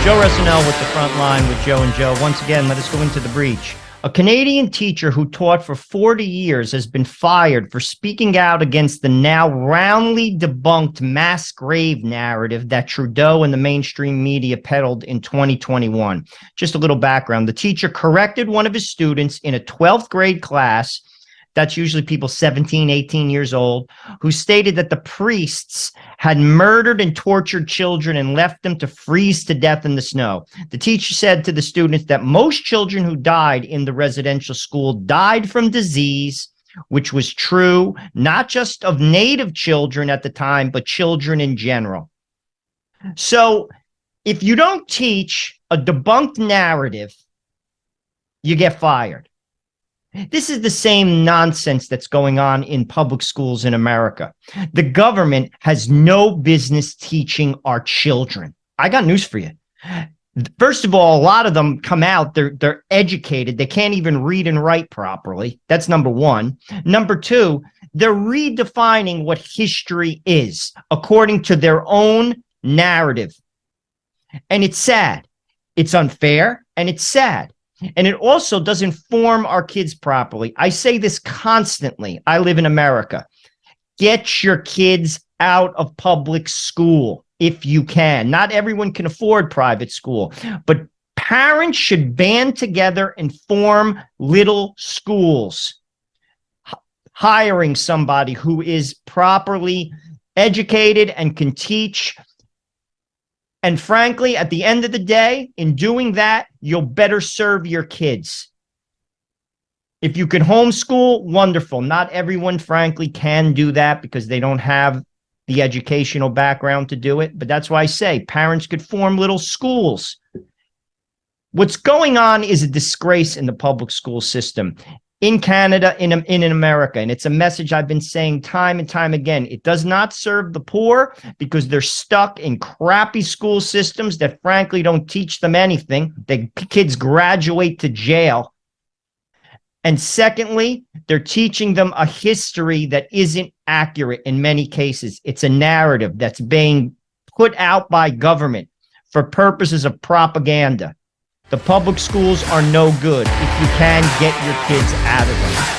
Joe Ressinell with the Front Line with Joe and Joe. Once again, let us go into the breach. A Canadian teacher who taught for 40 years has been fired for speaking out against the now roundly debunked mass grave narrative that Trudeau and the mainstream media peddled in 2021. Just a little background. The teacher corrected one of his students in a 12th grade class, that's usually people 17, 18 years old, who stated that the priests had murdered and tortured children and left them to freeze to death in the snow. The teacher said to the students that most children who died in the residential school died from disease, which was true, not just of Native children at the time, but children in general. So if you don't teach a debunked narrative, you get fired. This is the same nonsense that's going on in public schools in America. The government has no business teaching our children. I got news for you. First of all, a lot of them come out, they're educated. They can't even read and write properly. That's number one. Number two, they're redefining what history is according to their own narrative. And it's sad. It's unfair and it's sad. And it also doesn't form our kids properly. I say this constantly. I live in America. Get your kids out of public school if you can. Not everyone can afford private school, but parents should band together and form little schools, hiring somebody who is properly educated and can teach. And frankly, at the end of the day, in doing that, you'll better serve your kids. If you can homeschool, wonderful. Not everyone, frankly, can do that because they don't have the educational background to do it. But that's why I say parents could form little schools. What's going on is a disgrace in the public school system in Canada, in America. And it's a message I've been saying time and time again. It does not serve the poor because they're stuck in crappy school systems that frankly don't teach them anything. The kids graduate to jail. And secondly, they're teaching them a history that isn't accurate in many cases. It's a narrative that's being put out by government for purposes of propaganda. The public schools are no good if you can get your kids out of them.